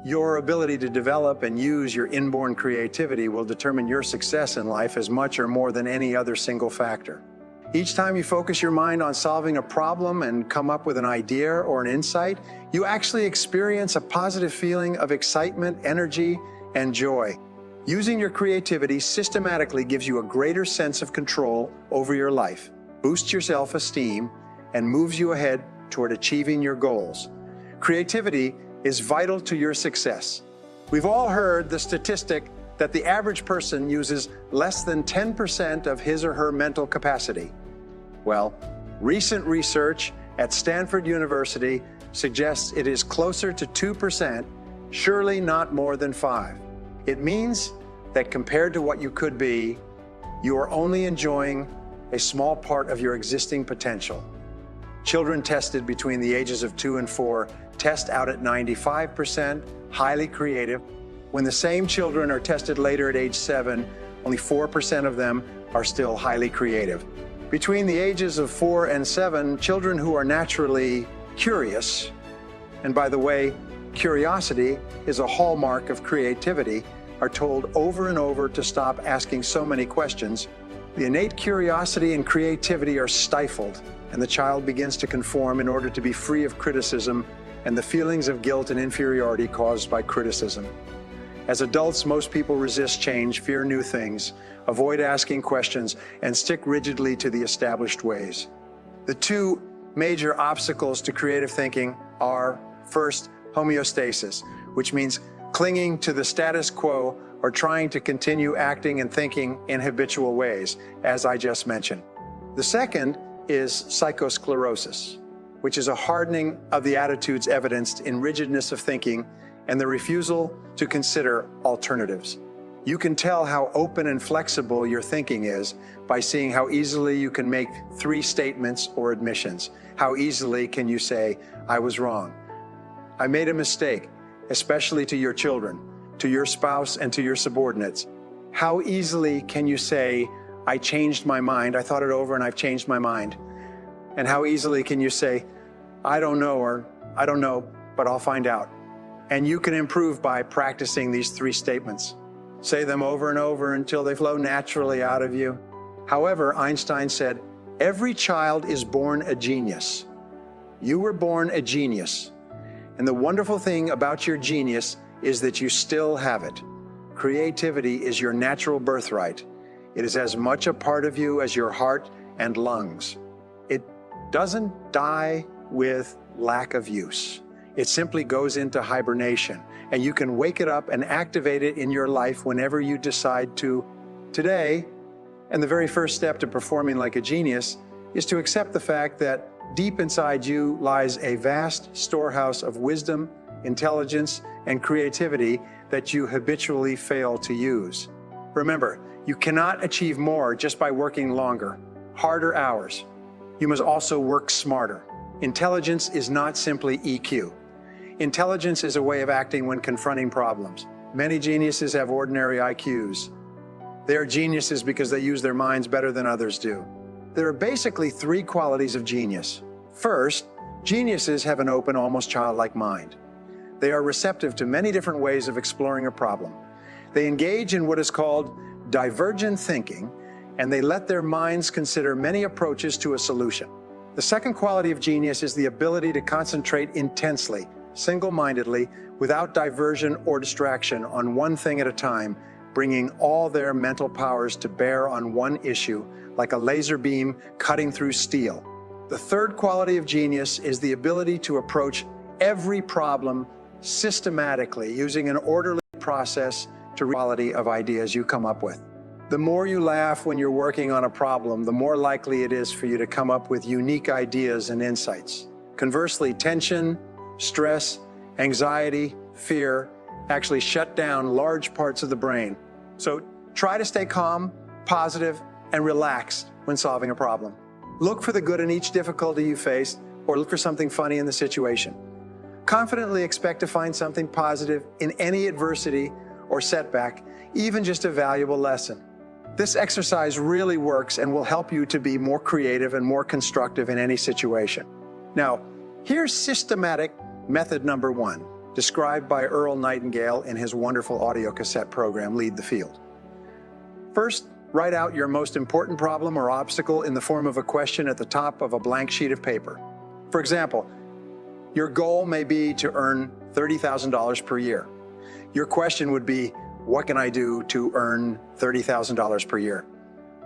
Your ability to develop and use your inborn creativity will determine your success in life as much or more than any other single factor. Each time you focus your mind on solving a problem and come up with an idea or an insight, you actually experience a positive feeling of excitement, energy, and joy. Using your creativity systematically gives you a greater sense of control over your life, boosts your self-esteem, and moves you ahead toward achieving your goals. Creativity is vital to your success. We've all heard the statistic that the average person uses less than 10% of his or her mental capacity. Well, recent research at Stanford University suggests it is closer to 2%, surely not more than 5%. It means that compared to what you could be, you are only enjoying a small part of your existing potential. Children tested between the ages of 2 and 4 test out at 95%, highly creative. When the same children are tested later at age 7, only 4% of them are still highly creative. Between the ages of 4 and 7, children who are naturally curious, and by the way, curiosity is a hallmark of creativity, are told over and over to stop asking so many questions. The innate curiosity and creativity are stifled, and the child begins to conform in order to be free of criticism and the feelings of guilt and inferiority caused by criticism. As adults, most people resist change, fear new things, avoid asking questions, and stick rigidly to the established ways. The two major obstacles to creative thinking are, first, homeostasis, which means clinging to the status quo or trying to continue acting and thinking in habitual ways, as I just mentioned. The second is psychosclerosis, which is a hardening of the attitudes evidenced in rigidness of thinking and the refusal to consider alternatives. You can tell how open and flexible your thinking is by seeing how easily you can make 3 statements or admissions. How easily can you say, "I was wrong. I made a mistake," especially to your children, to your spouse, and to your subordinates. How easily can you say, "I changed my mind. I thought it over and I've changed my mind." And how easily can you say, "I don't know," or "I don't know, but I'll find out." And you can improve by practicing these 3 statements. Say them over and over until they flow naturally out of you. However, Einstein said, every child is born a genius. You were born a genius. And the wonderful thing about your genius is that you still have it. Creativity is your natural birthright. It is as much a part of you as your heart and lungs. It doesn't die with lack of use. It simply goes into hibernation, and you can wake it up and activate it in your life whenever you decide to. Today, and the very first step to performing like a genius is to accept the fact that deep inside you lies a vast storehouse of wisdom, intelligence, and creativity that you habitually fail to use. Remember, you cannot achieve more just by working longer, harder hours. You must also work smarter. Intelligence is not simply EQ. Intelligence is a way of acting when confronting problems. Many geniuses have ordinary IQs. They are geniuses because they use their minds better than others do. There are basically 3 qualities of genius. First, geniuses have an open, almost childlike mind. They are receptive to many different ways of exploring a problem. They engage in what is called divergent thinking, and they let their minds consider many approaches to a solution. The second quality of genius is the ability to concentrate intensely, single-mindedly, without diversion or distraction on one thing at a time, bringing all their mental powers to bear on one issue, like a laser beam cutting through steel. The third quality of genius is the ability to approach every problem systematically, using an orderly process to the quality of ideas you come up with. The more you laugh when you're working on a problem, the more likely it is for you to come up with unique ideas and insights. Conversely, tension, stress, anxiety, fear actually shut down large parts of the brain. So try to stay calm, positive, and relaxed when solving a problem. Look for the good in each difficulty you face, or look for something funny in the situation. Confidently expect to find something positive in any adversity or setback, even just a valuable lesson. This exercise really works and will help you to be more creative and more constructive in any situation. Now, here's systematic method number 1. described by Earl Nightingale in his wonderful audio cassette program, Lead the Field. First, write out your most important problem or obstacle in the form of a question at the top of a blank sheet of paper. For example, your goal may be to earn $30,000 per year. Your question would be, what can I do to earn $30,000 per year?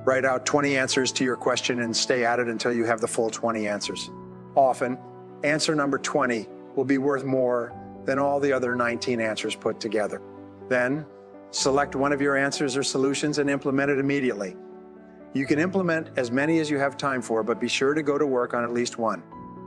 Write out 20 answers to your question and stay at it until you have the full 20 answers. Often, answer number 20 will be worth more than all the other 19 answers put together. Then, select one of your answers or solutions and implement it immediately. You can implement as many as you have time for, but be sure to go to work on at least one.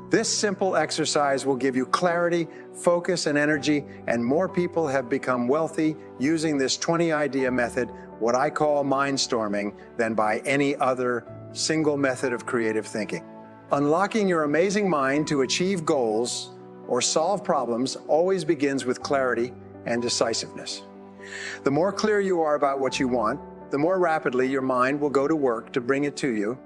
This simple exercise will give you clarity, focus, and energy, and more people have become wealthy using this 20-idea method, what I call mindstorming, than by any other single method of creative thinking. Unlocking your amazing mind to achieve goals or solve problems always begins with clarity and decisiveness. The more clear you are about what you want, the more rapidly your mind will go to work to bring it to you.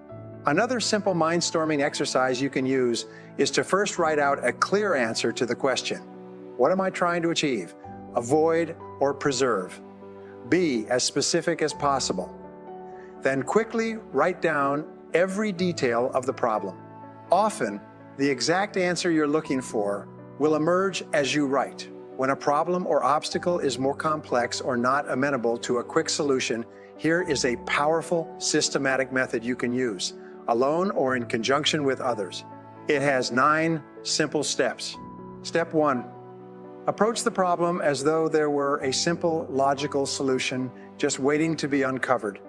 Another simple mindstorming exercise you can use is to first write out a clear answer to the question. What am I trying to achieve? Avoid or preserve? Be as specific as possible. Then quickly write down every detail of the problem. Often, the exact answer you're looking for will emerge as you write. When a problem or obstacle is more complex or not amenable to a quick solution, here is a powerful, systematic method you can use, alone or in conjunction with others. It has 9 simple steps. Step 1. Approach the problem as though there were a simple, logical solution just waiting to be uncovered.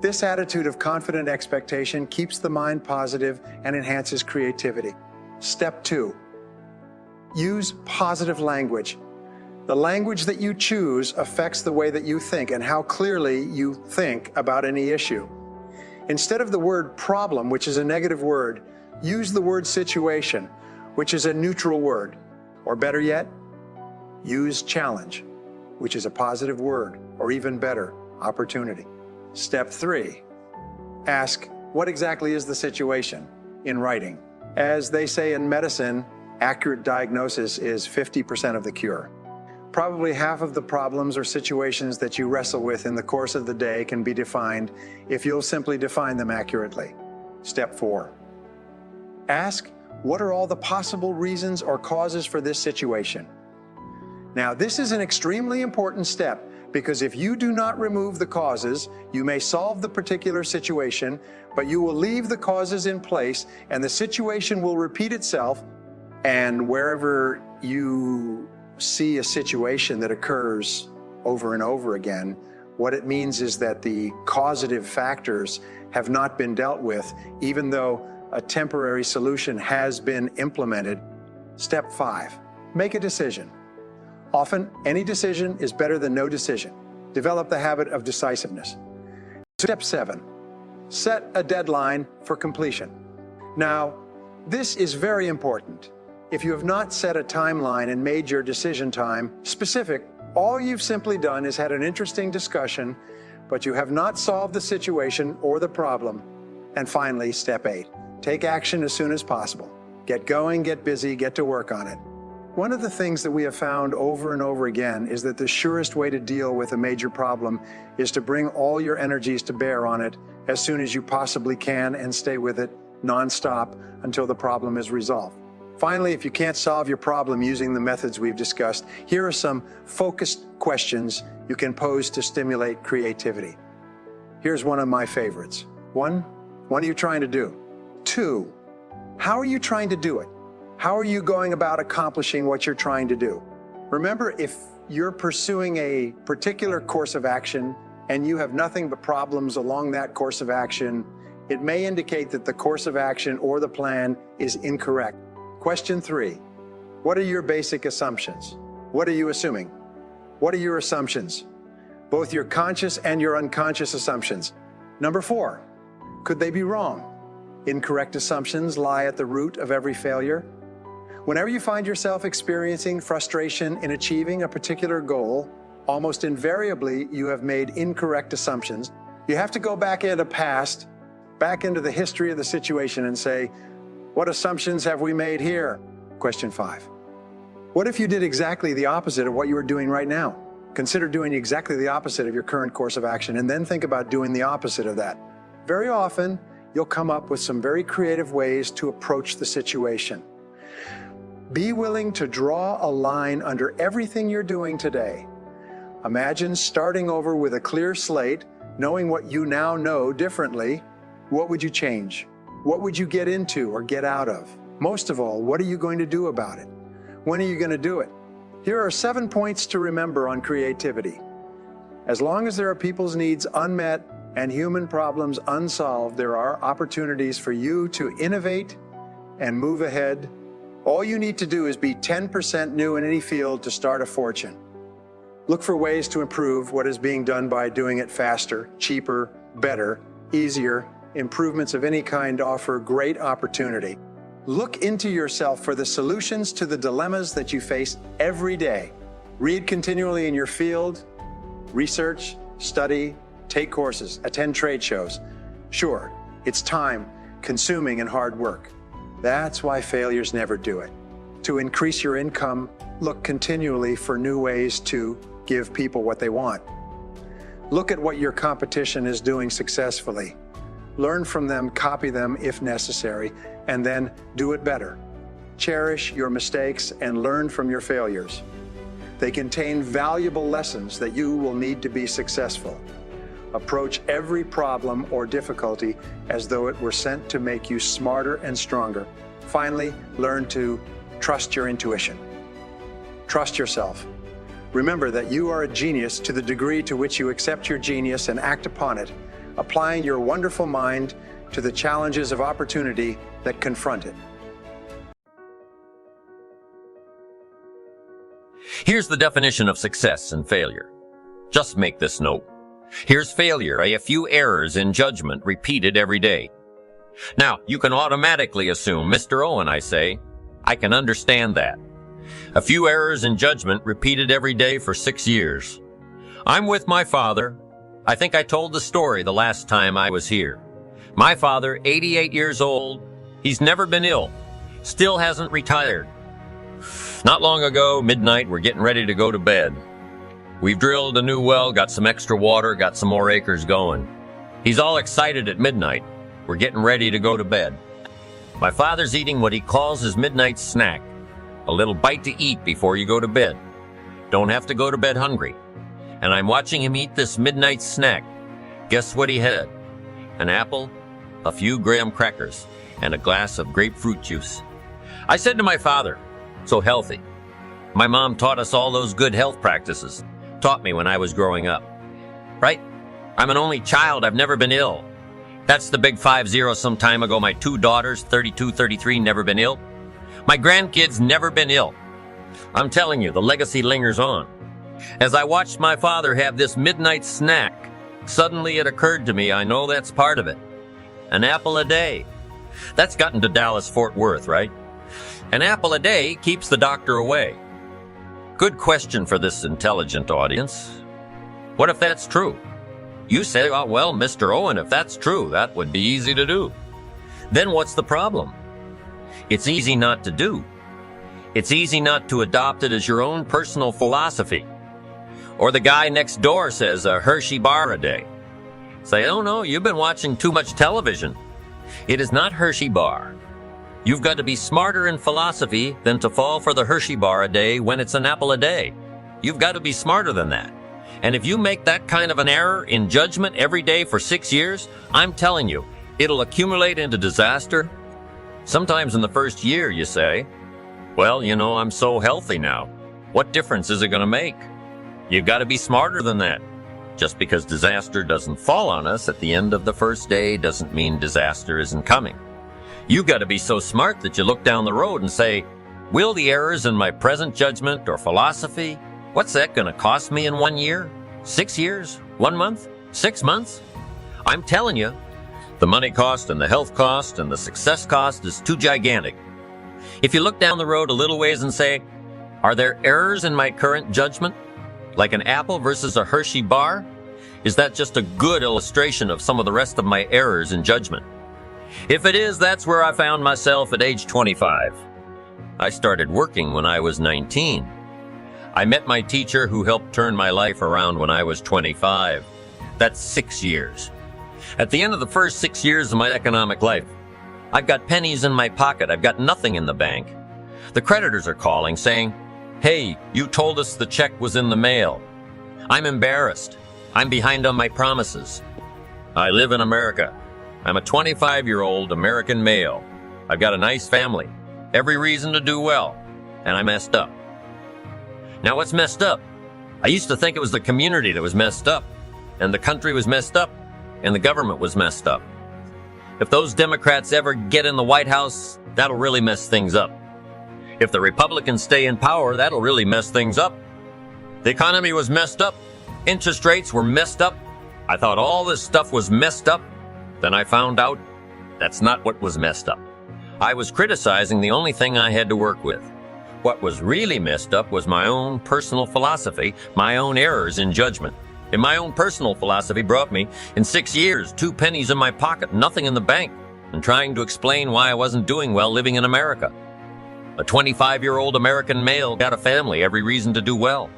This attitude of confident expectation keeps the mind positive and enhances creativity. Step 2. Use positive language. The language that you choose affects the way that you think and how clearly you think about any issue. Instead of the word problem, which is a negative word, use the word situation, which is a neutral word. Or better yet, use challenge, which is a positive word, or even better, opportunity. Step 3. Ask, what exactly is the situation? In writing. As they say in medicine, accurate diagnosis is 50% of the cure. Probably half of the problems or situations that you wrestle with in the course of the day can be defined if you'll simply define them accurately. Step 4. Ask, what are all the possible reasons or causes for this situation? Now, this is an extremely important step because if you do not remove the causes, you may solve the particular situation, but you will leave the causes in place and the situation will repeat itself. And wherever you see a situation that occurs over and over again, what it means is that the causative factors have not been dealt with, even though a temporary solution has been implemented. Step 5, make a decision. Often, any decision is better than no decision. Develop the habit of decisiveness. Step 7, set a deadline for completion. Now, this is very important. If you have not set a timeline and made your decision time specific, all you've simply done is had an interesting discussion, but you have not solved the situation or the problem. And finally, step 8, take action as soon as possible. Get going, get busy, get to work on it. One of the things that we have found over and over again is that the surest way to deal with a major problem is to bring all your energies to bear on it as soon as you possibly can and stay with it nonstop until the problem is resolved. Finally, if you can't solve your problem using the methods we've discussed, here are some focused questions you can pose to stimulate creativity. Here's one of my favorites. 1, what are you trying to do? 2, how are you trying to do it? How are you going about accomplishing what you're trying to do? Remember, if you're pursuing a particular course of action and you have nothing but problems along that course of action, it may indicate that the course of action or the plan is incorrect. Question 3, what are your basic assumptions? What are you assuming? What are your assumptions? Both your conscious and your unconscious assumptions. Number 4, could they be wrong? Incorrect assumptions lie at the root of every failure. Whenever you find yourself experiencing frustration in achieving a particular goal, almost invariably you have made incorrect assumptions. You have to go back into the history of the situation and say, what assumptions have we made here? Question 5. What if you did exactly the opposite of what you are doing right now? Consider doing exactly the opposite of your current course of action, and then think about doing the opposite of that. Very often, you'll come up with some very creative ways to approach the situation. Be willing to draw a line under everything you're doing today. Imagine starting over with a clear slate, knowing what you now know differently. What would you change? What would you get into or get out of? Most of all, what are you going to do about it? When are you going to do it? Here are 7 points to remember on creativity. As long as there are people's needs unmet and human problems unsolved, there are opportunities for you to innovate and move ahead. All you need to do is be 10% new in any field to start a fortune. Look for ways to improve what is being done by doing it faster, cheaper, better, easier. Improvements of any kind offer great opportunity. Look into yourself for the solutions to the dilemmas that you face every day. Read continually in your field, research, study, take courses, attend trade shows. Sure, it's time-consuming and hard work. That's why failures never do it. To increase your income, look continually for new ways to give people what they want. Look at what your competition is doing successfully. Learn from them, copy them if necessary, and then do it better. Cherish your mistakes and learn from your failures. They contain valuable lessons that you will need to be successful. Approach every problem or difficulty as though it were sent to make you smarter and stronger. Finally, learn to trust your intuition. Trust yourself. Remember that you are a genius to the degree to which you accept your genius and act upon it, applying your wonderful mind to the challenges of opportunity that confront it. Here's the definition of success and failure. Just make this note. Here's failure, a few errors in judgment repeated every day. Now, you can automatically assume, Mr. Owen, I say, I can understand that. A few errors in judgment repeated every day for 6 years. I'm with my father. I think I told the story the last time I was here. My father, 88 years old, he's never been ill, still hasn't retired. Not long ago, midnight, we're getting ready to go to bed. We've drilled a new well, got some extra water, got some more acres going. He's all excited at midnight. We're getting ready to go to bed. My father's eating what he calls his midnight snack, a little bite to eat before you go to bed. Don't have to go to bed hungry. And I'm watching him eat this midnight snack. Guess what he had? An apple, a few graham crackers, and a glass of grapefruit juice. I said to my father, so healthy. My mom taught us all those good health practices, taught me when I was growing up. Right? I'm an only child, I've never been ill. That's the big 50 some time ago. My 2 daughters, 32, 33, never been ill. My grandkids never been ill. I'm telling you, the legacy lingers on. As I watched my father have this midnight snack, suddenly it occurred to me, I know that's part of it. An apple a day. That's gotten to Dallas-Fort Worth, right? An apple a day keeps the doctor away. Good question for this intelligent audience. What if that's true? You say, oh, well, Mr. Owen, if that's true, that would be easy to do. Then what's the problem? It's easy not to do. It's easy not to adopt it as your own personal philosophy. Or the guy next door says a Hershey bar a day. Say, oh no, you've been watching too much television. It is not Hershey bar. You've got to be smarter in philosophy than to fall for the Hershey bar a day when it's an apple a day. You've got to be smarter than that. And if you make that kind of an error in judgment every day for 6 years, I'm telling you, it'll accumulate into disaster. Sometimes in the first year you say, well, you know, I'm so healthy now. What difference is it going to make? You've got to be smarter than that. Just because disaster doesn't fall on us at the end of the first day doesn't mean disaster isn't coming. You've got to be so smart that you look down the road and say, will the errors in my present judgment or philosophy, what's that going to cost me in 1 year, 6 years, 1 month, 6 months? I'm telling you, the money cost and the health cost and the success cost is too gigantic. If you look down the road a little ways and say, are there errors in my current judgment? Like an apple versus a Hershey bar? Is that just a good illustration of some of the rest of my errors in judgment? If it is, that's where I found myself at age 25. I started working when I was 19. I met my teacher who helped turn my life around when I was 25. That's 6 years. At the end of the first 6 years of my economic life, I've got pennies in my pocket. I've got nothing in the bank. The creditors are calling saying, "Hey, you told us the check was in the mail." I'm embarrassed. I'm behind on my promises. I live in America. I'm a 25-year-old American male. I've got a nice family, every reason to do well, and I messed up. Now, what's messed up? I used to think it was the community that was messed up, and the country was messed up, and the government was messed up. If those Democrats ever get in the White House, that'll really mess things up. If the Republicans stay in power, that'll really mess things up. The economy was messed up. Interest rates were messed up. I thought all this stuff was messed up. Then I found out that's not what was messed up. I was criticizing the only thing I had to work with. What was really messed up was my own personal philosophy, my own errors in judgment. And my own personal philosophy brought me, in 6 years, 2 pennies in my pocket, nothing in the bank, and trying to explain why I wasn't doing well living in America. A 25-year-old American male got a family, every reason to do well.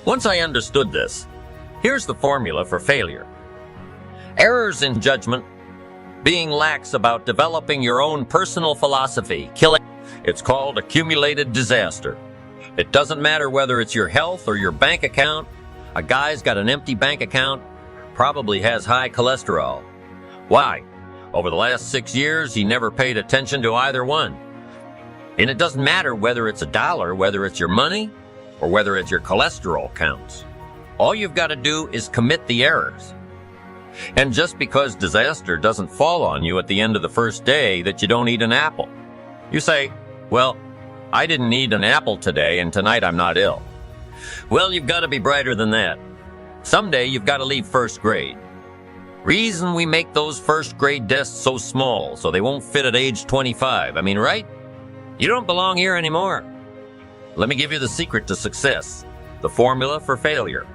Once I understood this, here's the formula for failure. Errors in judgment, being lax about developing your own personal philosophy, killing. It's called accumulated disaster. It doesn't matter whether it's your health or your bank account. A guy's got an empty bank account, probably has high cholesterol. Why? Over the last 6 years, he never paid attention to either one. And it doesn't matter whether it's a dollar, whether it's your money, or whether it's your cholesterol counts. All you've got to do is commit the errors. And just because disaster doesn't fall on you at the end of the first day that you don't eat an apple. You say, "Well, I didn't eat an apple today and tonight I'm not ill." Well, you've got to be brighter than that. Someday you've got to leave first grade. Reason we make those first grade desks so small so they won't fit at age 25. I mean, right? You don't belong here anymore. Let me give you the secret to success, the formula for failure.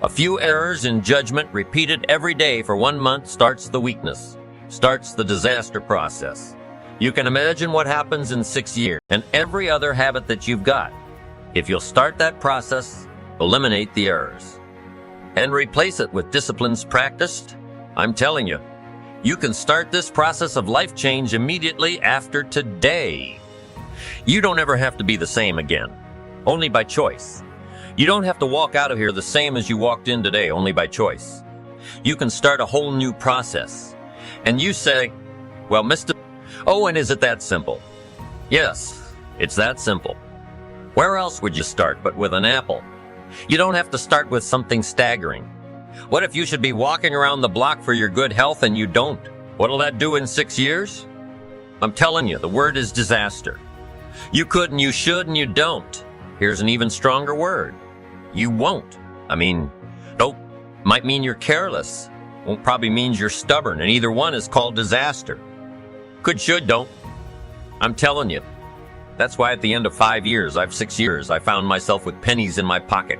A few errors in judgment repeated every day for 1 month starts the weakness, starts the disaster process. You can imagine what happens in 6 years and every other habit that you've got. If you'll start that process, eliminate the errors, and replace it with disciplines practiced, I'm telling you, you can start this process of life change immediately after today. You don't ever have to be the same again, only by choice. You don't have to walk out of here the same as you walked in today, only by choice. You can start a whole new process. And you say, "Well, Mr. Oh, and is it that simple?" Yes, it's that simple. Where else would you start but with an apple? You don't have to start with something staggering. What if you should be walking around the block for your good health and you don't? What'll that do in 6 years? I'm telling you, the word is disaster. You could and you should and you don't. Here's an even stronger word. You won't. I mean, nope. Might mean you're careless. Won't probably means you're stubborn, and either one is called disaster. Could, should, don't. I'm telling you. That's why at the end of 5 years, 6 years, I found myself with pennies in my pocket.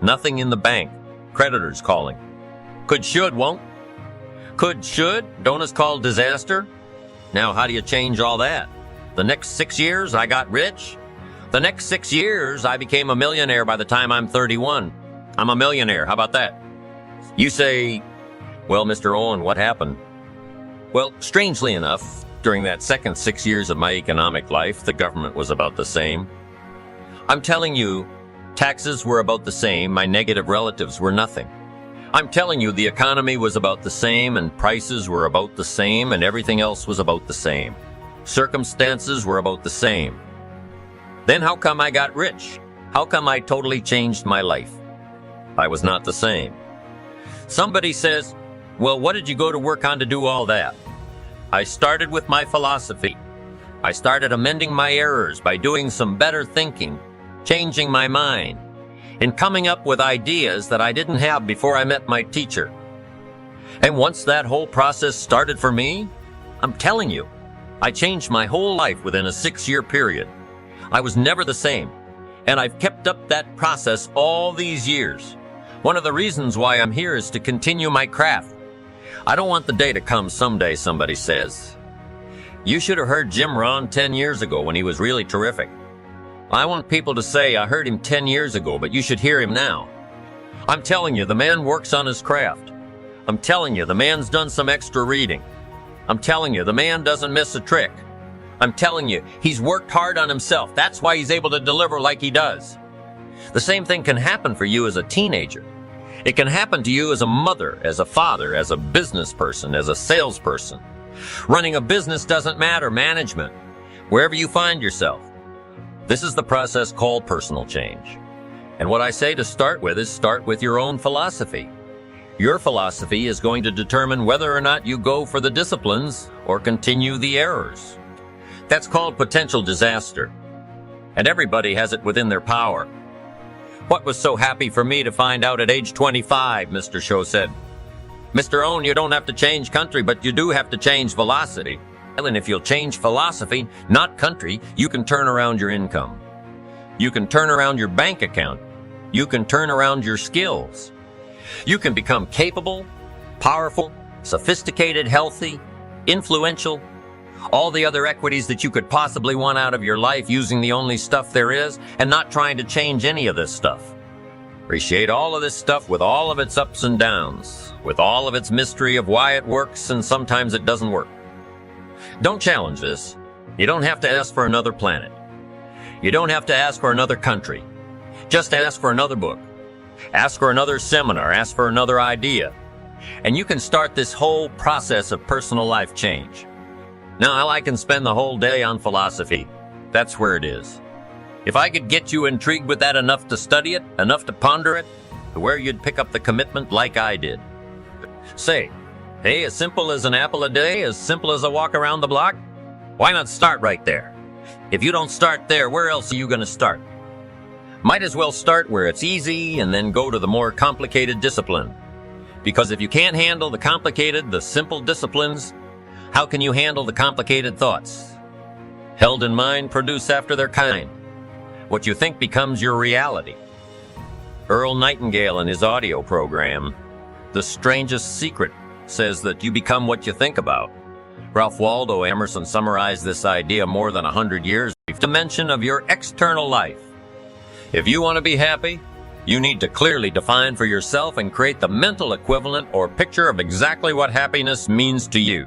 Nothing in the bank. Creditors calling. Could, should, won't. Could, should, don't is called disaster. Now, how do you change all that? The next 6 years, I got rich. The next 6 years, I became a millionaire by the time I'm 31. I'm a millionaire. How about that? You say, "Well, Mr. Owen, what happened?" Well, strangely enough, during that second 6 years of my economic life, the government was about the same. I'm telling you, taxes were about the same. My negative relatives were nothing. I'm telling you, the economy was about the same, and prices were about the same, and everything else was about the same. Circumstances were about the same. Then how come I got rich? How come I totally changed my life? I was not the same. Somebody says, "Well, what did you go to work on to do all that?" I started with my philosophy. I started amending my errors by doing some better thinking, changing my mind, and coming up with ideas that I didn't have before I met my teacher. And once that whole process started for me, I'm telling you, I changed my whole life within a 6-year period. I was never the same, and I've kept up that process all these years. One of the reasons why I'm here is to continue my craft. I don't want the day to come someday, somebody says, You should have heard Jim Rohn 10 years ago when he was really terrific. I want people to say, I heard him 10 years ago, but you should hear him now. I'm telling you, the man works on his craft. I'm telling you, the man's done some extra reading. I'm telling you, the man doesn't miss a trick. I'm telling you, he's worked hard on himself. That's why he's able to deliver like he does. The same thing can happen for you as a teenager. It can happen to you as a mother, as a father, as a business person, as a salesperson. Running a business doesn't matter, management. Wherever you find yourself. This is the process called personal change. And what I say to start with is start with your own philosophy. Your philosophy is going to determine whether or not you go for the disciplines or continue the errors. That's called potential disaster. And everybody has it within their power. What was so happy for me to find out at age 25, Mr. Show said. Mr. Owen, you don't have to change country, but you do have to change velocity. And if you'll change philosophy, not country, you can turn around your income. You can turn around your bank account. You can turn around your skills. You can become capable, powerful, sophisticated, healthy, influential, all the other equities that you could possibly want out of your life using the only stuff there is and not trying to change any of this stuff. Appreciate all of this stuff with all of its ups and downs, with all of its mystery of why it works and sometimes it doesn't work. Don't challenge this. You don't have to ask for another planet. You don't have to ask for another country. Just ask for another book. Ask for another seminar. Ask for another idea. And you can start this whole process of personal life change. Now, I can spend the whole day on philosophy. That's where it is. If I could get you intrigued with that enough to study it, enough to ponder it, to where you'd pick up the commitment like I did. Say, hey, as simple as an apple a day, as simple as a walk around the block? Why not start right there? If you don't start there, where else are you going to start? Might as well start where it's easy and then go to the more complicated discipline. Because if you can't handle the complicated, the simple disciplines, how can you handle the complicated thoughts? Held in mind produce after their kind. What you think becomes your reality. Earl Nightingale in his audio program, The Strangest Secret, says that you become what you think about. Ralph Waldo Emerson summarized this idea more than 100 years ago. Dimension of your external life. If you want to be happy, you need to clearly define for yourself and create the mental equivalent or picture of exactly what happiness means to you.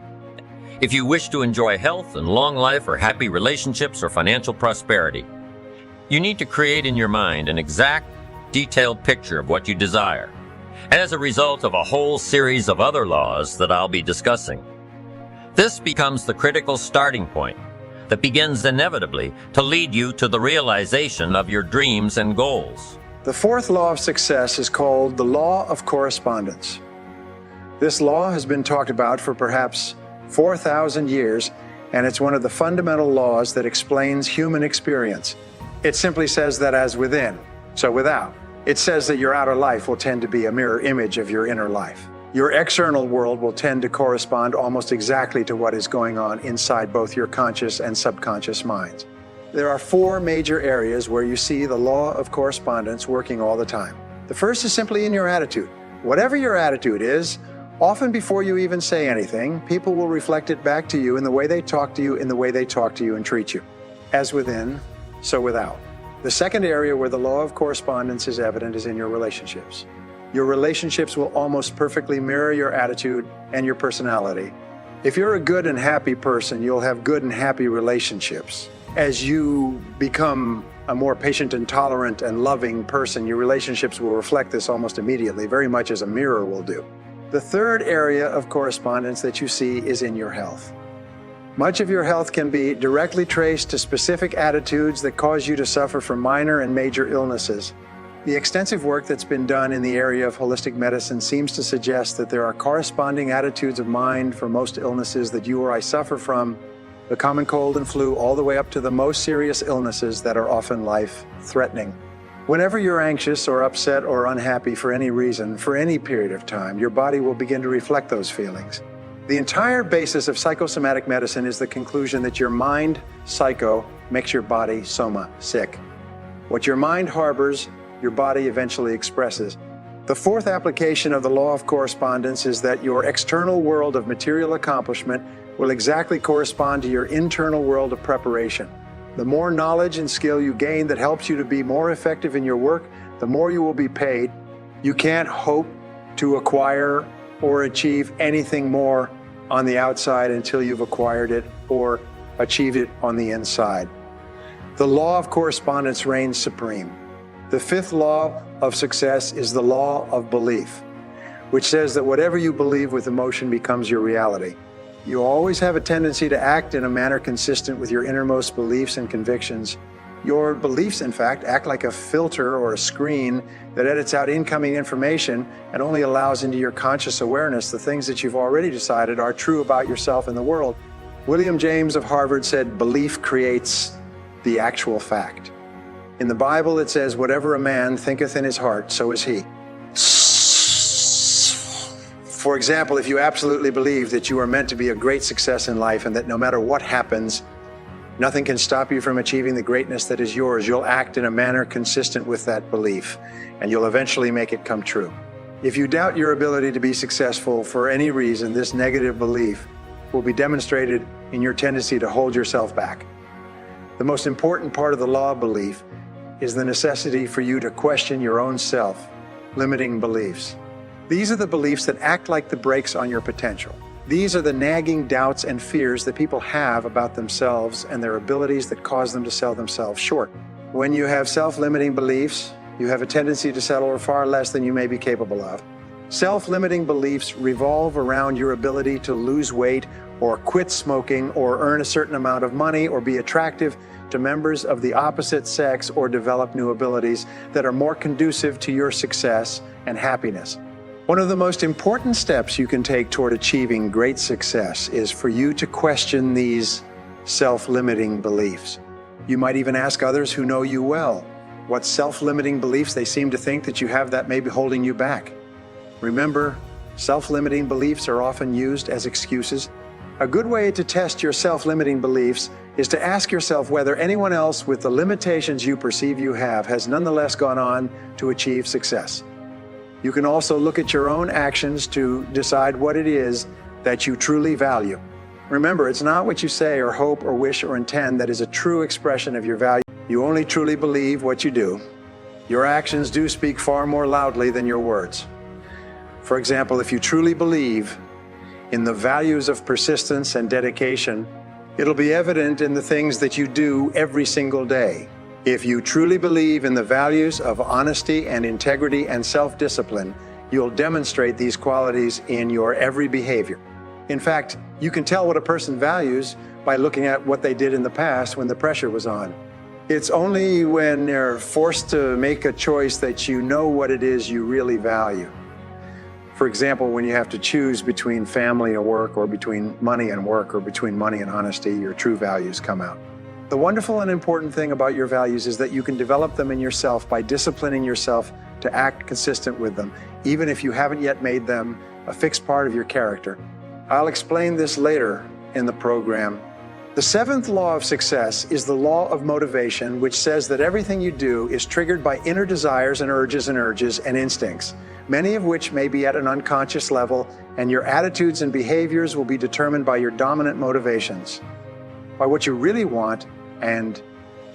If you wish to enjoy health and long life or happy relationships or financial prosperity, you need to create in your mind an exact, detailed picture of what you desire, as a result of a whole series of other laws that I'll be discussing. This becomes the critical starting point that begins inevitably to lead you to the realization of your dreams and goals. The fourth law of success is called the law of correspondence. This law has been talked about for perhaps 4,000 years, and it's one of the fundamental laws that explains human experience. It simply says that as within, so without. It says that your outer life will tend to be a mirror image of your inner life. Your external world will tend to correspond almost exactly to what is going on inside both your conscious and subconscious minds. There are four major areas where you see the law of correspondence working all the time. The first is simply in your attitude. Whatever your attitude is, often before you even say anything, people will reflect it back to you in the way they talk to you, in the way they talk to you and treat you. As within, so without. The second area where the law of correspondence is evident is in your relationships. Your relationships will almost perfectly mirror your attitude and your personality. If you're a good and happy person, you'll have good and happy relationships. As you become a more patient and tolerant and loving person, your relationships will reflect this almost immediately, very much as a mirror will do. The third area of correspondence that you see is in your health. Much of your health can be directly traced to specific attitudes that cause you to suffer from minor and major illnesses. The extensive work that's been done in the area of holistic medicine seems to suggest that there are corresponding attitudes of mind for most illnesses that you or I suffer from, the common cold and flu, all the way up to the most serious illnesses that are often life-threatening. Whenever you're anxious or upset or unhappy for any reason, for any period of time, your body will begin to reflect those feelings. The entire basis of psychosomatic medicine is the conclusion that your mind, psycho, makes your body, soma, sick. What your mind harbors, your body eventually expresses. The fourth application of the law of correspondence is that your external world of material accomplishment will exactly correspond to your internal world of preparation. The more knowledge and skill you gain that helps you to be more effective in your work, the more you will be paid. You can't hope to acquire or achieve anything more on the outside until you've acquired it or achieved it on the inside. The law of correspondence reigns supreme. The fifth law of success is the law of belief, which says that whatever you believe with emotion becomes your reality. You always have a tendency to act in a manner consistent with your innermost beliefs and convictions. Your beliefs, in fact, act like a filter or a screen that edits out incoming information and only allows into your conscious awareness the things that you've already decided are true about yourself and the world. William James of Harvard said, "Belief creates the actual fact." In the Bible, it says, "Whatever a man thinketh in his heart, so is he." For example, if you absolutely believe that you are meant to be a great success in life and that no matter what happens, nothing can stop you from achieving the greatness that is yours, you'll act in a manner consistent with that belief, and you'll eventually make it come true. If you doubt your ability to be successful for any reason, this negative belief will be demonstrated in your tendency to hold yourself back. The most important part of the law of belief is the necessity for you to question your own self-limiting beliefs. These are the beliefs that act like the brakes on your potential. These are the nagging doubts and fears that people have about themselves and their abilities that cause them to sell themselves short. When you have self-limiting beliefs, you have a tendency to settle for far less than you may be capable of. Self-limiting beliefs revolve around your ability to lose weight or quit smoking or earn a certain amount of money or be attractive to members of the opposite sex or develop new abilities that are more conducive to your success and happiness. One of the most important steps you can take toward achieving great success is for you to question these self-limiting beliefs. You might even ask others who know you well what self-limiting beliefs they seem to think that you have that may be holding you back. Remember, self-limiting beliefs are often used as excuses. A good way to test your self-limiting beliefs is to ask yourself whether anyone else with the limitations you perceive you have has nonetheless gone on to achieve success. You can also look at your own actions to decide what it is that you truly value. Remember, it's not what you say or hope or wish or intend that is a true expression of your value. You only truly believe what you do. Your actions do speak far more loudly than your words. For example, if you truly believe in the values of persistence and dedication, it'll be evident in the things that you do every single day. If you truly believe in the values of honesty and integrity and self-discipline, you'll demonstrate these qualities in your every behavior. In fact, you can tell what a person values by looking at what they did in the past when the pressure was on. It's only when they're forced to make a choice that you know what it is you really value. For example, when you have to choose between family and work, or between money and work, or between money and honesty, your true values come out. The wonderful and important thing about your values is that you can develop them in yourself by disciplining yourself to act consistent with them, even if you haven't yet made them a fixed part of your character. I'll explain this later in the program. The seventh law of success is the law of motivation, which says that everything you do is triggered by inner desires and urges and instincts, many of which may be at an unconscious level, and your attitudes and behaviors will be determined by your dominant motivations, by what you really want and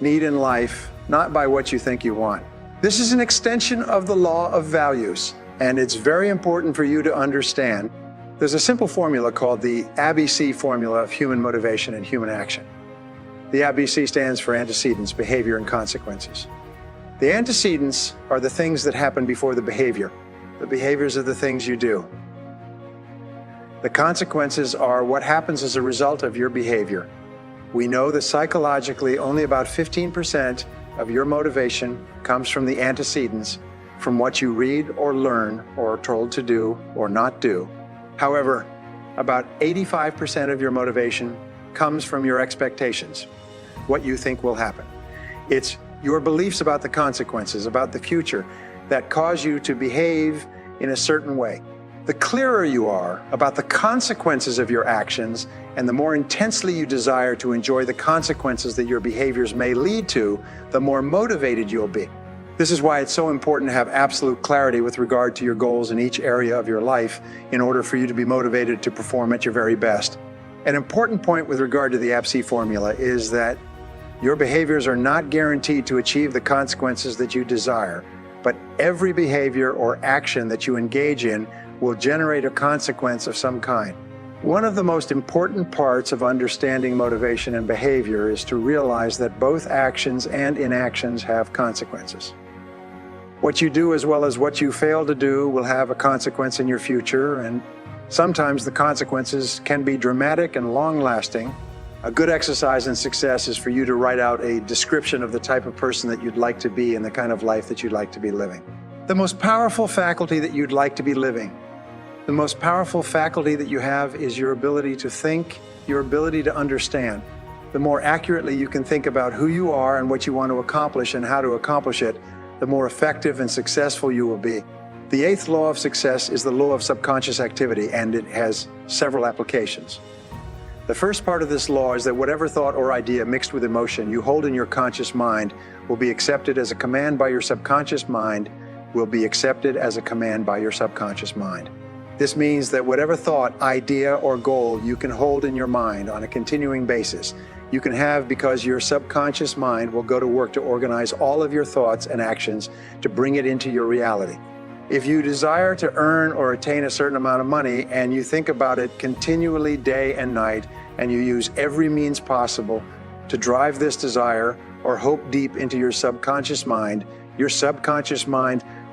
need in life, not by what you think you want. This is an extension of the law of values, and it's very important for you to understand. There's a simple formula called the ABC formula of human motivation and human action. The ABC stands for antecedents, behavior, and consequences. The antecedents are the things that happen before the behavior. The behaviors are the things you do. The consequences are what happens as a result of your behavior. We know that psychologically only about 15% of your motivation comes from the antecedents, from what you read or learn or are told to do or not do. However, about 85% of your motivation comes from your expectations, what you think will happen. It's your beliefs about the consequences, about the future, that cause you to behave in a certain way. The clearer you are about the consequences of your actions, and the more intensely you desire to enjoy the consequences that your behaviors may lead to, the more motivated you'll be. This is why it's so important to have absolute clarity with regard to your goals in each area of your life in order for you to be motivated to perform at your very best. An important point with regard to the APSI formula is that your behaviors are not guaranteed to achieve the consequences that you desire, but every behavior or action that you engage in will generate a consequence of some kind. One of the most important parts of understanding motivation and behavior is to realize that both actions and inactions have consequences. What you do as well as what you fail to do will have a consequence in your future, and sometimes the consequences can be dramatic and long-lasting. A good exercise in success is for you to write out a description of the type of person that you'd like to be and the kind of life that you'd like to be living. The most powerful faculty that you'd like to be living, the most powerful faculty that you have is your ability to think, your ability to understand. The more accurately you can think about who you are and what you want to accomplish and how to accomplish it, the more effective and successful you will be. The eighth law of success is the law of subconscious activity, and it has several applications. The first part of this law is that whatever thought or idea mixed with emotion you hold in your conscious mind will be accepted as a command by your subconscious mind, will be accepted as a command by your subconscious mind. This means that whatever thought, idea, or goal you can hold in your mind on a continuing basis, you can have because your subconscious mind will go to work to organize all of your thoughts and actions to bring it into your reality. If you desire to earn or attain a certain amount of money and you think about it continually day and night, and you use every means possible to drive this desire or hope deep into your subconscious mind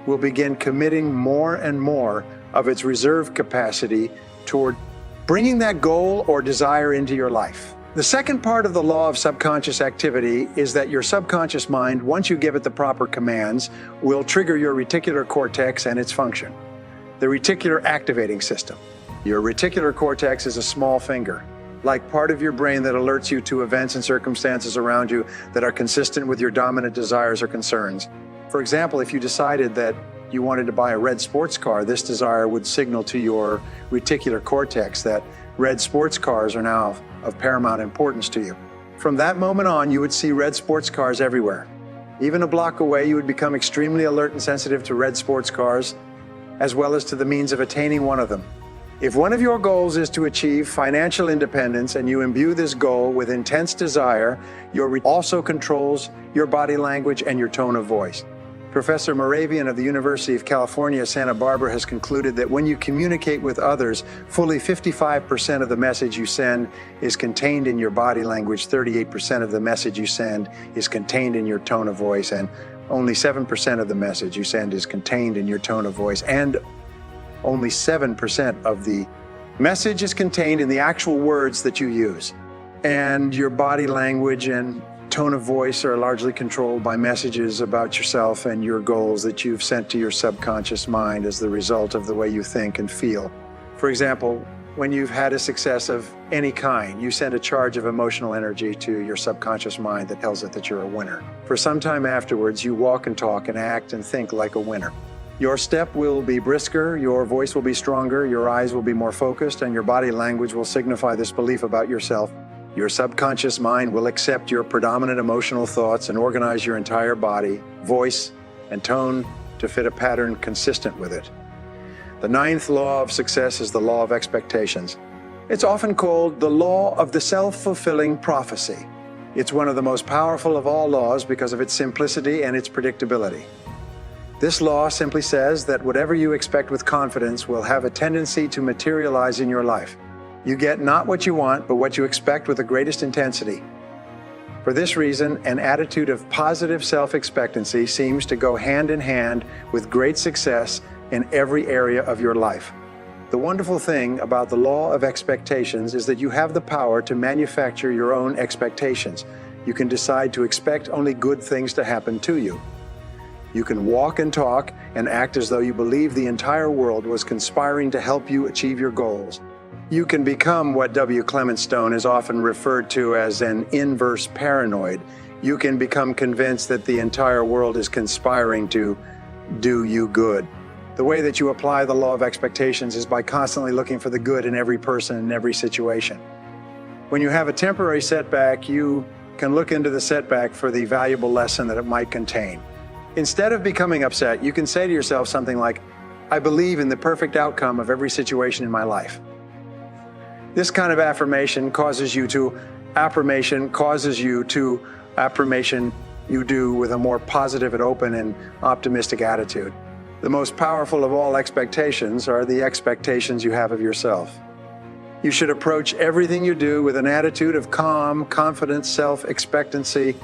will begin committing more and more of its reserve capacity toward bringing that goal or desire into your life. The second part of the law of subconscious activity is that your subconscious mind, once you give it the proper commands, will trigger your reticular cortex and its function, the reticular activating system. Your reticular cortex is a small finger, like part of your brain that alerts you to events and circumstances around you that are consistent with your dominant desires or concerns. For example, if you decided that you wanted to buy a red sports car, this desire would signal to your reticular cortex that red sports cars are now of paramount importance to you. From that moment on, you would see red sports cars everywhere. Even a block away, you would become extremely alert and sensitive to red sports cars, as well as to the means of attaining one of them. If one of your goals is to achieve financial independence and you imbue this goal with intense desire, also controls your body language and your tone of voice. Professor Moravian of the University of California, Santa Barbara has concluded that when you communicate with others, fully 55% of the message you send is contained in your body language, 38% of the message you send is contained in your tone of voice, and only 7% of the message you send is contained in your tone of voice, and only 7% of the message is contained in the actual words that you use. And your body language and tone of voice are largely controlled by messages about yourself and your goals that you've sent to your subconscious mind as the result of the way you think and feel. For example, when you've had a success of any kind, you send a charge of emotional energy to your subconscious mind that tells it that you're a winner. For some time afterwards, you walk and talk and act and think like a winner. Your step will be brisker, your voice will be stronger, your eyes will be more focused, and your body language will signify this belief about yourself. Your subconscious mind will accept your predominant emotional thoughts and organize your entire body, voice, and tone to fit a pattern consistent with it. The ninth law of success is the law of expectations. It's often called the law of the self-fulfilling prophecy. It's one of the most powerful of all laws because of its simplicity and its predictability. This law simply says that whatever you expect with confidence will have a tendency to materialize in your life. You get not what you want, but what you expect with the greatest intensity. For this reason, an attitude of positive self-expectancy seems to go hand in hand with great success in every area of your life. The wonderful thing about the law of expectations is that you have the power to manufacture your own expectations. You can decide to expect only good things to happen to you. You can walk and talk and act as though you believe the entire world was conspiring to help you achieve your goals. You can become what W. Clement Stone is often referred to as an inverse paranoid. You can become convinced that the entire world is conspiring to do you good. The way that you apply the law of expectations is by constantly looking for the good in every person and every situation. When you have a temporary setback, you can look into the setback for the valuable lesson that it might contain. Instead of becoming upset, you can say to yourself something like, I believe in the perfect outcome of every situation in my life. This kind of affirmation causes you to affirmation you do with a more positive and open and optimistic attitude. The most powerful of all expectations are the expectations you have of yourself. You should approach everything you do with an attitude of calm, confident self-expectancy.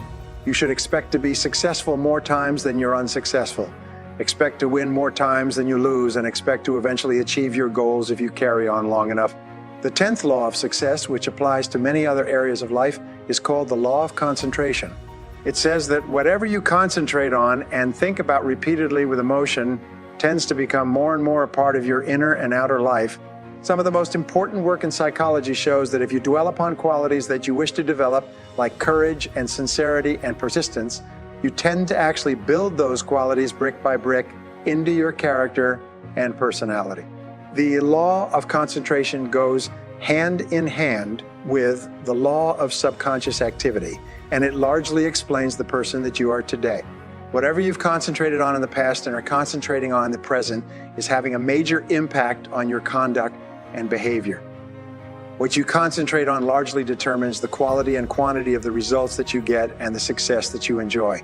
You should expect to be successful more times than you're unsuccessful. Expect to win more times than you lose, and expect to eventually achieve your goals if you carry on long enough. The 10th law of success, which applies to many other areas of life, is called the law of concentration. It says that whatever you concentrate on and think about repeatedly with emotion tends to become more and more a part of your inner and outer life. Some of the most important work in psychology shows that if you dwell upon qualities that you wish to develop, like courage and sincerity and persistence, you tend to actually build those qualities brick by brick into your character and personality. The law of concentration goes hand in hand with the law of subconscious activity, and it largely explains the person that you are today. Whatever you've concentrated on in the past and are concentrating on in the present is having a major impact on your conduct and behavior. What you concentrate on largely determines the quality and quantity of the results that you get and the success that you enjoy.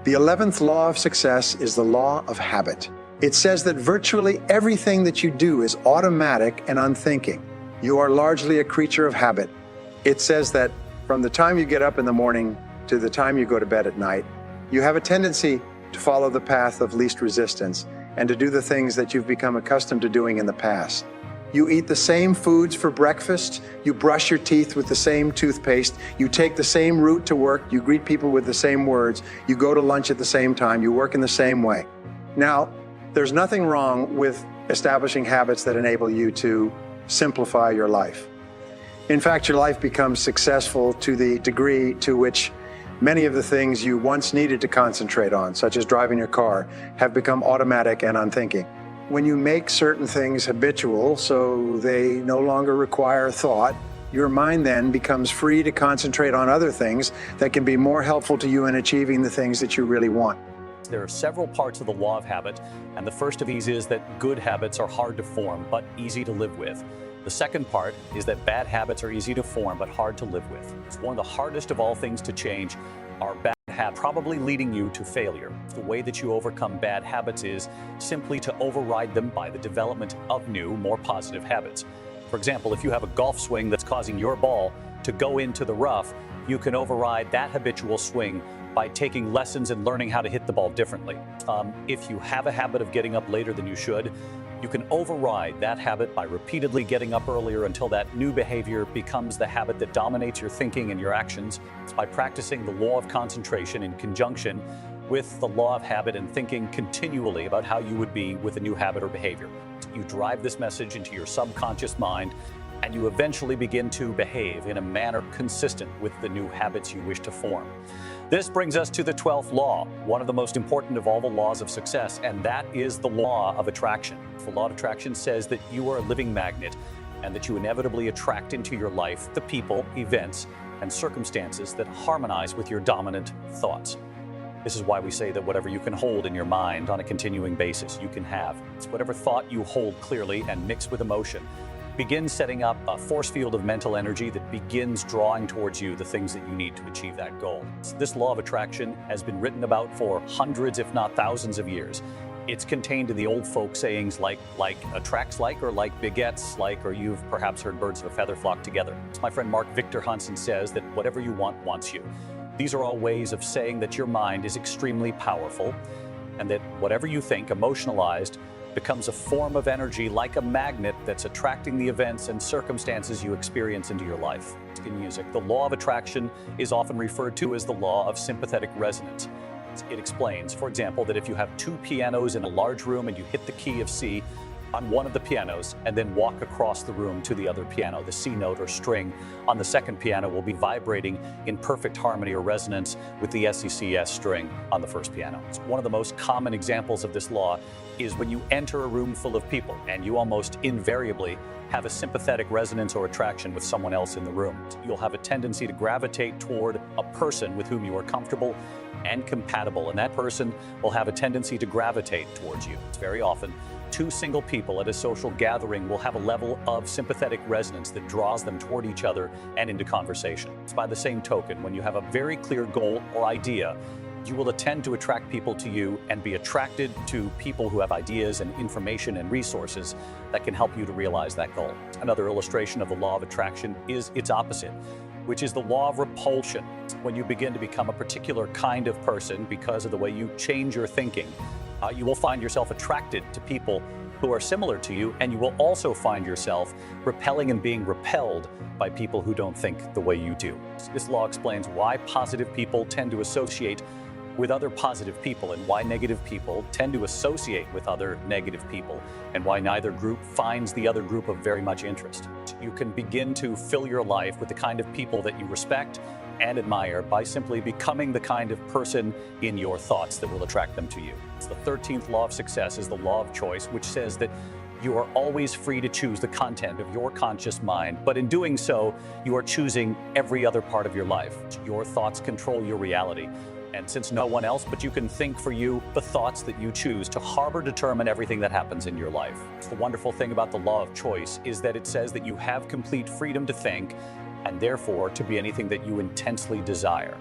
The 11th law of success is the law of habit. It says that virtually everything that you do is automatic and unthinking. You are largely a creature of habit. It says that from the time you get up in the morning to the time you go to bed at night, you have a tendency to follow the path of least resistance and to do the things that you've become accustomed to doing in the past. You eat the same foods for breakfast, you brush your teeth with the same toothpaste, you take the same route to work, you greet people with the same words, you go to lunch at the same time, you work in the same way. Now, there's nothing wrong with establishing habits that enable you to simplify your life. In fact, your life becomes successful to the degree to which many of the things you once needed to concentrate on, such as driving your car, have become automatic and unthinking. When you make certain things habitual so they no longer require thought, your mind then becomes free to concentrate on other things that can be more helpful to you in achieving the things that you really want. There are several parts of the law of habit, and the first of these is that good habits are hard to form, but easy to live with. The second part is that bad habits are easy to form, but hard to live with. It's one of the hardest of all things to change. Our bad habits probably leading you to failure. The way that you overcome bad habits is simply to override them by the development of new, more positive habits. For example, if you have a golf swing that's causing your ball to go into the rough, you can override that habitual swing by taking lessons and learning how to hit the ball differently. If you have a habit of getting up later than you should, you can override that habit by repeatedly getting up earlier until that new behavior becomes the habit that dominates your thinking and your actions. It's by practicing the law of concentration in conjunction with the law of habit and thinking continually about how you would be with a new habit or behavior. You drive this message into your subconscious mind, and you eventually begin to behave in a manner consistent with the new habits you wish to form. This brings us to the 12th law, one of the most important of all the laws of success, and that is the law of attraction. The law of attraction says that you are a living magnet and that you inevitably attract into your life the people, events, and circumstances that harmonize with your dominant thoughts. This is why we say that whatever you can hold in your mind on a continuing basis, you can have. It's whatever thought you hold clearly and mix with emotion. Begin setting up a force field of mental energy that begins drawing towards you the things that you need to achieve that goal. This law of attraction has been written about for hundreds, if not thousands of years. It's contained in the old folk sayings like attracts like, or like begets like, or you've perhaps heard birds of a feather flock together. My friend Mark Victor Hansen says that whatever you want wants you. These are all ways of saying that your mind is extremely powerful and that whatever you think, emotionalized, becomes a form of energy like a magnet that's attracting the events and circumstances you experience into your life. In music, the law of attraction is often referred to as the law of sympathetic resonance. It explains, for example, that if you have two pianos in a large room and you hit the key of C on one of the pianos and then walk across the room to the other piano, the C note or string on the second piano will be vibrating in perfect harmony or resonance with the SECS string on the first piano. One of the most common examples of this law is when you enter a room full of people and you almost invariably have a sympathetic resonance or attraction with someone else in the room. You'll have a tendency to gravitate toward a person with whom you are comfortable and compatible, and that person will have a tendency to gravitate towards you. It's very often two single people at a social gathering will have a level of sympathetic resonance that draws them toward each other and into conversation. It's by the same token, when you have a very clear goal or idea, you will tend to attract people to you and be attracted to people who have ideas and information and resources that can help you to realize that goal. Another illustration of the law of attraction is its opposite, which is the law of repulsion. When you begin to become a particular kind of person because of the way you change your thinking, you will find yourself attracted to people who are similar to you, and you will also find yourself repelling and being repelled by people who don't think the way you do. This law explains why positive people tend to associate with other positive people and why negative people tend to associate with other negative people, and why neither group finds the other group of very much interest. You can begin to fill your life with the kind of people that you respect and admire by simply becoming the kind of person in your thoughts that will attract them to you. The 13th law of success is the law of choice, which says that you are always free to choose the content of your conscious mind, but in doing so, you are choosing every other part of your life. Your thoughts control your reality. And since no one else but you can think for you, the thoughts that you choose to harbor determine everything that happens in your life. The wonderful thing about the law of choice is that it says that you have complete freedom to think, and therefore to be anything that you intensely desire.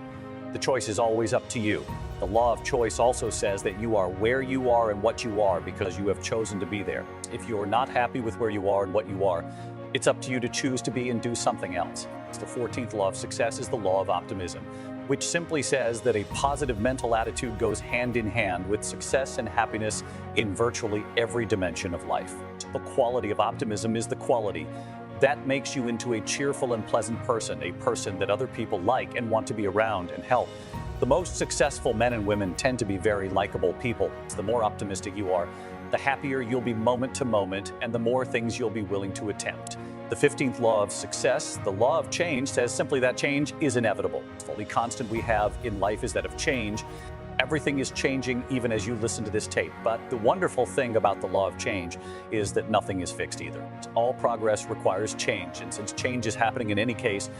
The choice is always up to you. The law of choice also says that you are where you are and what you are because you have chosen to be there. If you're not happy with where you are and what you are, it's up to you to choose to be and do something else. The 14th law of success is the law of optimism, which simply says that a positive mental attitude goes hand in hand with success and happiness in virtually every dimension of life. The quality of optimism is the quality that makes you into a cheerful and pleasant person, a person that other people like and want to be around and help. The most successful men and women tend to be very likable people. The more optimistic you are, the happier you'll be moment to moment, and the more things you'll be willing to attempt. The 15th law of success, the law of change, says simply that change is inevitable. The only constant we have in life is that of change. Everything is changing even as you listen to this tape. But the wonderful thing about the law of change is that nothing is fixed either. All progress requires change. And since change is happening in any case,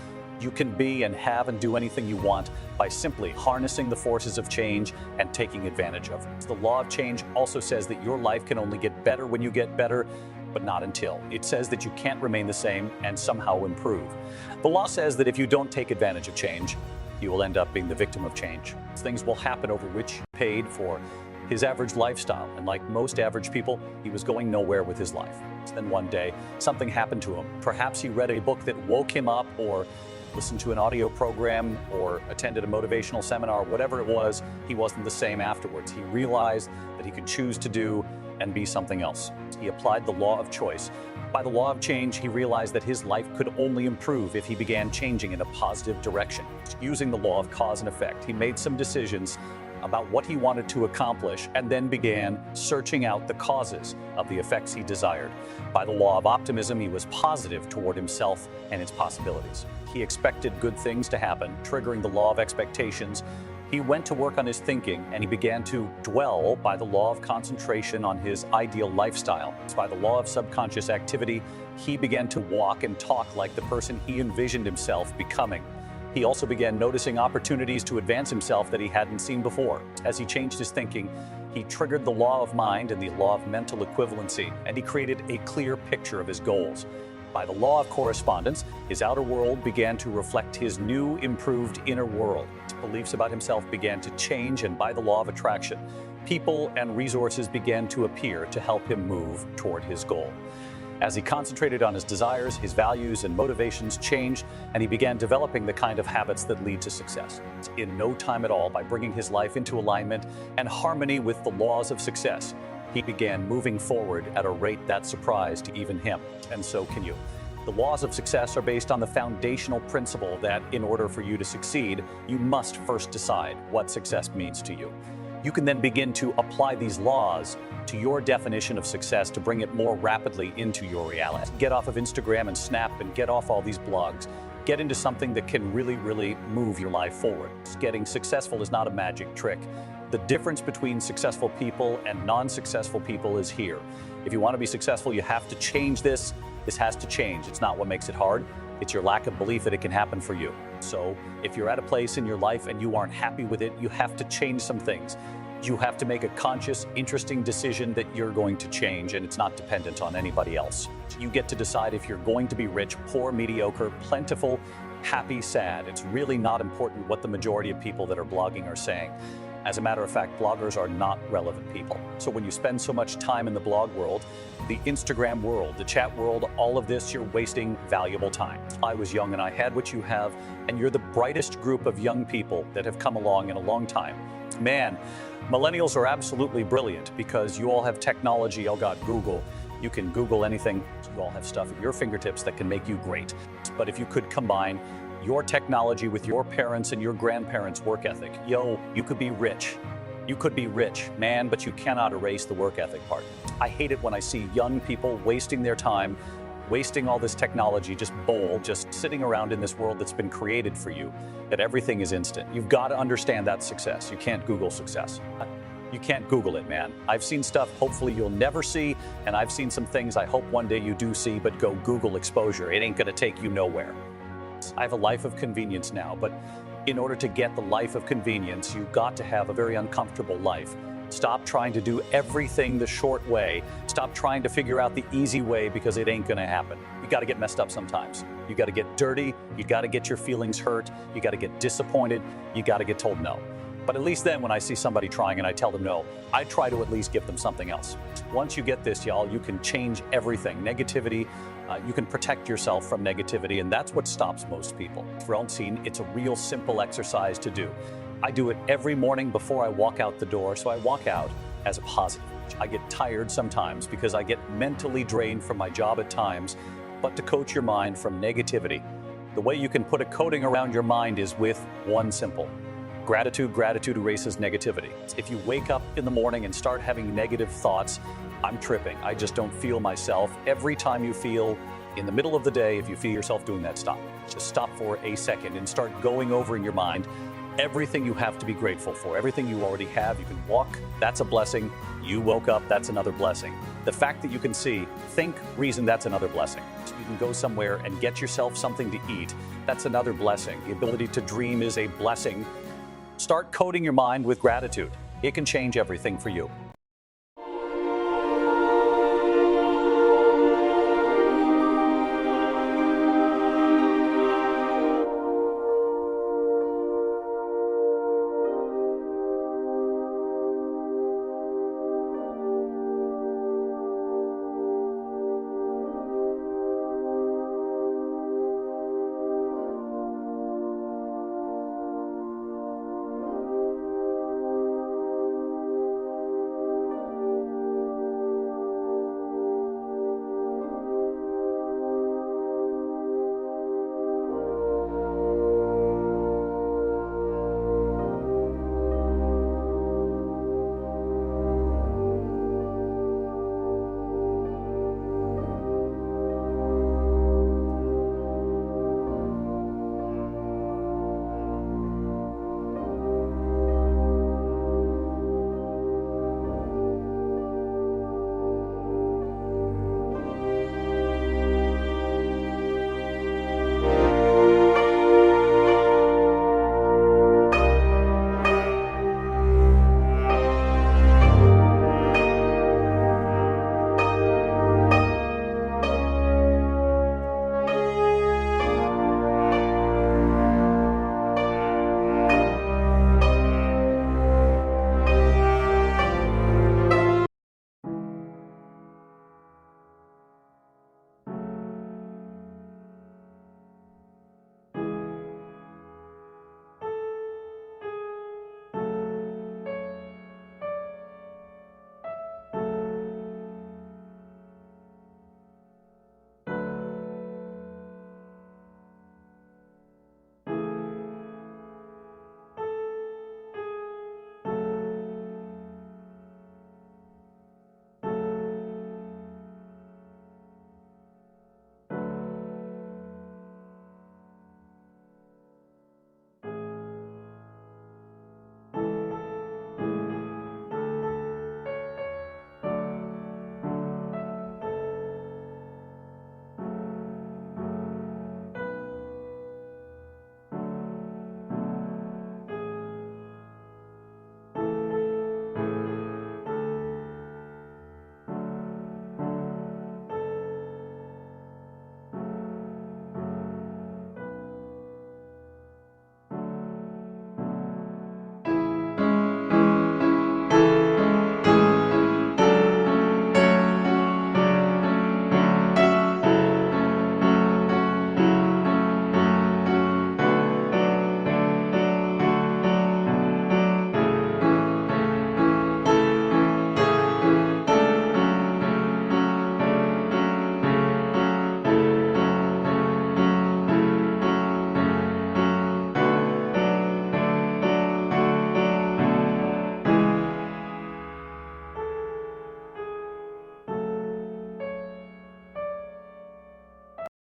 you can be and have and do anything you want by simply harnessing the forces of change and taking advantage of it. The law of change also says that your life can only get better when you get better, but not until. It says that you can't remain the same and somehow improve. The law says that if you don't take advantage of change, you will end up being the victim of change. Things will happen over which he paid for his average lifestyle, and like most average people, he was going nowhere with his life. Then one day, something happened to him. Perhaps he read a book that woke him up, or listened to an audio program, or attended a motivational seminar. Whatever it was, he wasn't the same afterwards. He realized that he could choose to do and be something else. He applied the law of choice. By the law of change, he realized that his life could only improve if he began changing in a positive direction. Using the law of cause and effect, he made some decisions about what he wanted to accomplish and then began searching out the causes of the effects he desired. By the law of optimism, he was positive toward himself and its possibilities. He expected good things to happen, triggering the law of expectations. He went to work on his thinking, and he began to dwell by the law of concentration on his ideal lifestyle. By the law of subconscious activity, he began to walk and talk like the person he envisioned himself becoming. He also began noticing opportunities to advance himself that he hadn't seen before. As he changed his thinking, he triggered the law of mind and the law of mental equivalency, and he created a clear picture of his goals. By the law of correspondence, his outer world began to reflect his new, improved inner world. His beliefs about himself began to change, and by the law of attraction, people and resources began to appear to help him move toward his goal. As he concentrated on his desires, his values and motivations changed, and he began developing the kind of habits that lead to success. In no time at all, by bringing his life into alignment and harmony with the laws of success, he began moving forward at a rate that surprised even him, and so can you. The laws of success are based on the foundational principle that in order for you to succeed, you must first decide what success means to you. You can then begin to apply these laws to your definition of success to bring it more rapidly into your reality. Get off of Instagram and Snap and get off all these blogs. Get into something that can really, really move your life forward. Getting successful is not a magic trick. The difference between successful people and non-successful people is here. If you want to be successful, you have to change this. This has to change. It's not what makes it hard. It's your lack of belief that it can happen for you. So if you're at a place in your life and you aren't happy with it, you have to change some things. You have to make a conscious, interesting decision that you're going to change, and it's not dependent on anybody else. You get to decide if you're going to be rich, poor, mediocre, plentiful, happy, sad. It's really not important what the majority of people that are blogging are saying. As a matter of fact, bloggers are not relevant people. So when you spend so much time in the blog world, the Instagram world, the chat world, all of this, you're wasting valuable time. I was young and I had what you have, and you're the brightest group of young people that have come along in a long time. Man, millennials are absolutely brilliant because you all have technology. Oh God, Google. You can Google anything. You all have stuff at your fingertips that can make you great. But if you could combine your technology with your parents and your grandparents' work ethic, you could be rich. You could be rich, man, but you cannot erase the work ethic part. I hate it when I see young people wasting their time, wasting all this technology, just sitting around in this world that's been created for you, that everything is instant. You've got to understand that success. You can't Google success. You can't Google it, man. I've seen stuff hopefully you'll never see, and I've seen some things I hope one day you do see, but go Google exposure. It ain't gonna take you nowhere. I have a life of convenience now, but in order to get the life of convenience, you've got to have a very uncomfortable life. Stop trying to do everything the short way. Stop trying to figure out the easy way because it ain't gonna happen. You gotta get messed up sometimes. You gotta get dirty, you gotta get your feelings hurt, you gotta get disappointed, you gotta get told no. But at least then when I see somebody trying and I tell them no, I try to at least give them something else. Once you get this, y'all, you can change everything. Negativity, you can protect yourself from negativity, and that's what stops most people. For all seen, it's a real simple exercise to do. I do it every morning before I walk out the door, so I walk out as a positive. I get tired sometimes because I get mentally drained from my job at times, but to coach your mind from negativity, the way you can put a coating around your mind is with one simple: gratitude. Gratitude erases negativity. If you wake up in the morning and start having negative thoughts, I'm tripping, I just don't feel myself. Every time you feel in the middle of the day, if you feel yourself doing that, stop. Just stop for a second and start going over in your mind everything you have to be grateful for, everything you already have. You can walk, that's a blessing. You woke up, that's another blessing. The fact that you can see, think, reason, that's another blessing. You can go somewhere and get yourself something to eat, that's another blessing. The ability to dream is a blessing. Start coating your mind with gratitude. It can change everything for you.